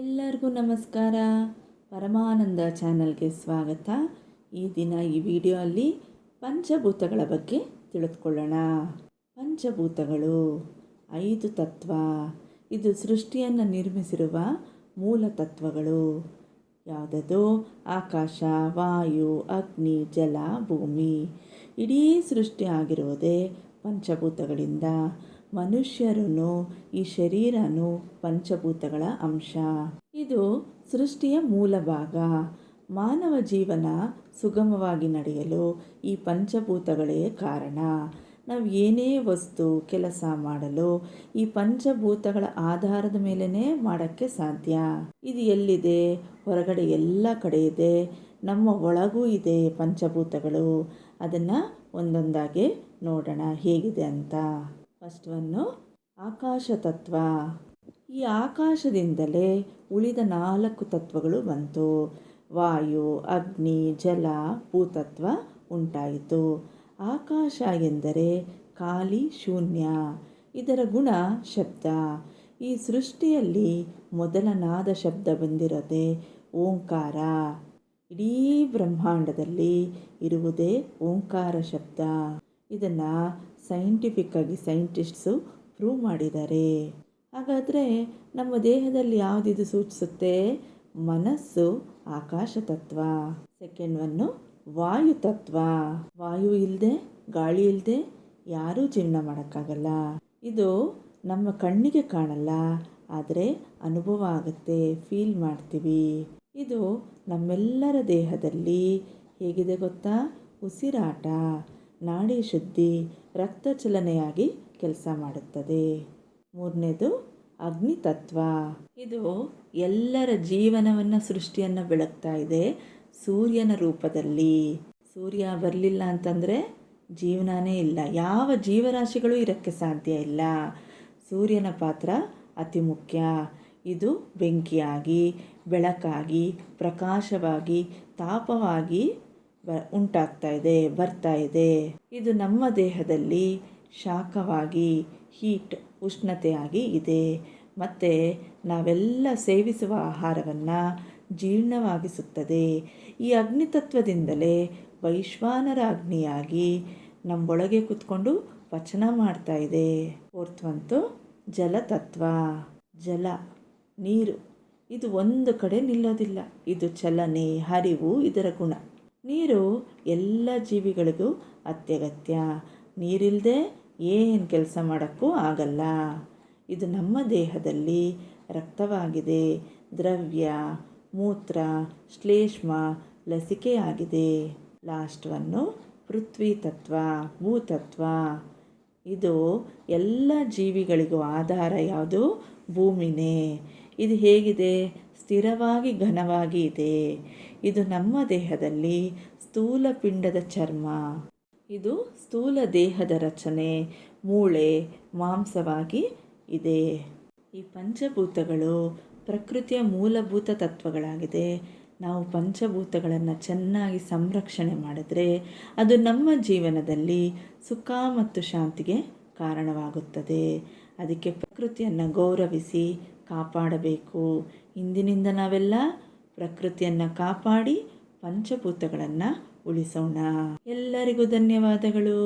ಎಲ್ಲರಿಗೂ ನಮಸ್ಕಾರ. ಪರಮಾನಂದ ಚಾನಲ್ಗೆ ಸ್ವಾಗತ. ಈ ದಿನ ಈ ವಿಡಿಯೋಲ್ಲಿ ಪಂಚಭೂತಗಳ ಬಗ್ಗೆ ತಿಳಿದುಕೊಳ್ಳೋಣ. ಪಂಚಭೂತಗಳು 5 ತತ್ವ. ಇದು ಸೃಷ್ಟಿಯನ್ನು ನಿರ್ಮಿಸಿರುವ ಮೂಲ ತತ್ವಗಳು. ಯಾವುದದು? ಆಕಾಶ, ವಾಯು, ಅಗ್ನಿ, ಜಲ, ಭೂಮಿ. ಇಡೀ ಸೃಷ್ಟಿ ಆಗಿರುವುದೇ ಪಂಚಭೂತಗಳಿಂದ. ಮನುಷ್ಯರೂ ಈ ಶರೀರನೂ ಪಂಚಭೂತಗಳ ಅಂಶ. ಇದು ಸೃಷ್ಟಿಯ ಮೂಲ ಭಾಗ. ಮಾನವ ಜೀವನ ಸುಗಮವಾಗಿ ನಡೆಯಲು ಈ ಪಂಚಭೂತಗಳೇ ಕಾರಣ. ನಾವು ಏನೇ ವಸ್ತು ಕೆಲಸ ಮಾಡಲು ಈ ಪಂಚಭೂತಗಳ ಆಧಾರದ ಮೇಲೇ ಮಾಡೋಕ್ಕೆ ಸಾಧ್ಯ. ಇದು ಎಲ್ಲಿದೆ? ಹೊರಗಡೆ ಎಲ್ಲ ಕಡೆ ಇದೆ, ನಮ್ಮ ಒಳಗೂ ಇದೆ ಪಂಚಭೂತಗಳು. ಅದನ್ನು ಒಂದೊಂದಾಗಿ ನೋಡೋಣ ಹೇಗಿದೆ ಅಂತ. ಫಸ್ಟ್ ಒನ್ನು ಆಕಾಶ ತತ್ವ. ಈ ಆಕಾಶದಿಂದಲೇ ಉಳಿದ 4 ತತ್ವಗಳು ಬಂತು. ವಾಯು, ಅಗ್ನಿ, ಜಲ, ಭೂತತ್ವ ಉಂಟಾಯಿತು. ಆಕಾಶ ಎಂದರೆ ಖಾಲಿ, ಶೂನ್ಯ. ಇದರ ಗುಣ ಶಬ್ದ. ಈ ಸೃಷ್ಟಿಯಲ್ಲಿ ಮೊದಲ ನಾದ ಶಬ್ದ ಬಂದಿರೋದೇ ಓಂಕಾರ. ಇಡೀ ಬ್ರಹ್ಮಾಂಡದಲ್ಲಿ ಇರುವುದೇ ಓಂಕಾರ ಶಬ್ದ. ಇದನ್ನು ಸೈಂಟಿಫಿಕ್ಕಾಗಿ ಸೈಂಟಿಸ್ಟ್ಸು ಪ್ರೂವ್ ಮಾಡಿದ್ದಾರೆ. ಹಾಗಾದರೆ ನಮ್ಮ ದೇಹದಲ್ಲಿ ಯಾವುದಿದು ಸೂಚಿಸುತ್ತೆ? ಮನಸ್ಸು ಆಕಾಶ ತತ್ವ. ಸೆಕೆಂಡ್ ಒನ್ನು ವಾಯು ತತ್ವ. ವಾಯು ಇಲ್ಲದೆ, ಗಾಳಿ ಇಲ್ಲದೆ ಯಾರೂ ಜೀವನ ಮಾಡೋಕ್ಕಾಗಲ್ಲ. ಇದು ನಮ್ಮ ಕಣ್ಣಿಗೆ ಕಾಣಲ್ಲ, ಆದರೆ ಅನುಭವ ಆಗುತ್ತೆ, ಫೀಲ್ ಮಾಡ್ತೀವಿ. ಇದು ನಮ್ಮೆಲ್ಲರ ದೇಹದಲ್ಲಿ ಹೇಗಿದೆ ಗೊತ್ತಾ? ಉಸಿರಾಟ, ನಾಡಿ ಶುದ್ಧಿ, ರಕ್ತ ಚಲನೆಯಾಗಿ ಕೆಲಸ ಮಾಡುತ್ತದೆ. ಮೂರನೇದು ಅಗ್ನಿ ತತ್ವ. ಇದು ಎಲ್ಲರ ಜೀವನವನ್ನು, ಸೃಷ್ಟಿಯನ್ನು ಬೆಳಗ್ತಾ ಇದೆ ಸೂರ್ಯನ ರೂಪದಲ್ಲಿ. ಸೂರ್ಯ ಬರಲಿಲ್ಲ ಅಂತಂದರೆ ಜೀವನನೇ ಇಲ್ಲ, ಯಾವ ಜೀವರಾಶಿಗಳು ಇರೋಕ್ಕೆ ಸಾಧ್ಯ ಇಲ್ಲ. ಸೂರ್ಯನ ಪಾತ್ರ ಅತಿ ಮುಖ್ಯ. ಇದು ಬೆಂಕಿಯಾಗಿ, ಬೆಳಕಾಗಿ, ಪ್ರಕಾಶವಾಗಿ, ತಾಪವಾಗಿ ಉಂಟಾಗ್ತಾ ಇದೆ, ಬರ್ತಾ ಇದೆ. ಇದು ನಮ್ಮ ದೇಹದಲ್ಲಿ ಶಾಖವಾಗಿ, ಹೀಟ್, ಉಷ್ಣತೆಯಾಗಿ ಇದೆ. ಮತ್ತು ನಾವೆಲ್ಲ ಸೇವಿಸುವ ಆಹಾರವನ್ನು ಜೀರ್ಣವಾಗಿಸುತ್ತದೆ. ಈ ಅಗ್ನಿತತ್ವದಿಂದಲೇ ವೈಶ್ವಾನರ ಅಗ್ನಿಯಾಗಿ ನಮ್ಮೊಳಗೆ ಕೂತ್ಕೊಂಡು ಪಚನ ಮಾಡ್ತಾ ಇದೆ. ಫೋರ್ತ್ ಒಂದು ಜಲತತ್ವ. ಜಲ, ನೀರು. ಇದು ಒಂದು ಕಡೆ ನಿಲ್ಲೋದಿಲ್ಲ. ಇದು ಚಲನೆ, ಹರಿವು ಇದರ ಗುಣ. ನೀರು ಎಲ್ಲ ಜೀವಿಗಳಿಗೂ ಅತ್ಯಗತ್ಯ. ನೀರಿಲ್ಲದೆ ಏನು ಕೆಲಸ ಮಾಡೋಕ್ಕೂ ಆಗಲ್ಲ. ಇದು ನಮ್ಮ ದೇಹದಲ್ಲಿ ರಕ್ತವಾಗಿದೆ, ದ್ರವ್ಯ, ಮೂತ್ರ, ಶ್ಲೇಷ್ಮ, ಲಸಿಕೆಯಾಗಿದೆ. ಲಾಸ್ಟ್ ಒನ್ನು ಪೃಥ್ವಿ ತತ್ವ, ಭೂತತ್ವ. ಇದು ಎಲ್ಲ ಜೀವಿಗಳಿಗೂ ಆಧಾರ ಯಾವುದು? ಭೂಮಿನೇ. ಇದು ಹೇಗಿದೆ? ಸ್ಥಿರವಾಗಿ, ಘನವಾಗಿ ಇದೆ. ಇದು ನಮ್ಮ ದೇಹದಲ್ಲಿ ಸ್ಥೂಲ ಪಿಂಡದ ಚರ್ಮ. ಇದು ಸ್ಥೂಲ ದೇಹದ ರಚನೆ, ಮೂಳೆ, ಮಾಂಸವಾಗಿ ಇದೆ. ಈ ಪಂಚಭೂತಗಳು ಪ್ರಕೃತಿಯ ಮೂಲಭೂತ ತತ್ವಗಳಾಗಿದೆ. ನಾವು ಪಂಚಭೂತಗಳನ್ನು ಚೆನ್ನಾಗಿ ಸಂರಕ್ಷಣೆ ಮಾಡಿದ್ರೆ ಅದು ನಮ್ಮ ಜೀವನದಲ್ಲಿ ಸುಖ ಮತ್ತು ಶಾಂತಿಗೆ ಕಾರಣವಾಗುತ್ತದೆ. ಅದಕ್ಕೆ ಪ್ರಕೃತಿಯನ್ನು ಗೌರವಿಸಿ ಕಾಪಾಡಬೇಕು. ಇಂದಿನಿಂದ ನಾವೆಲ್ಲ ಪ್ರಕೃತಿಯನ್ನು ಕಾಪಾಡಿ ಪಂಚಭೂತಗಳನ್ನು ಉಳಿಸೋಣ. ಎಲ್ಲರಿಗೂ ಧನ್ಯವಾದಗಳು.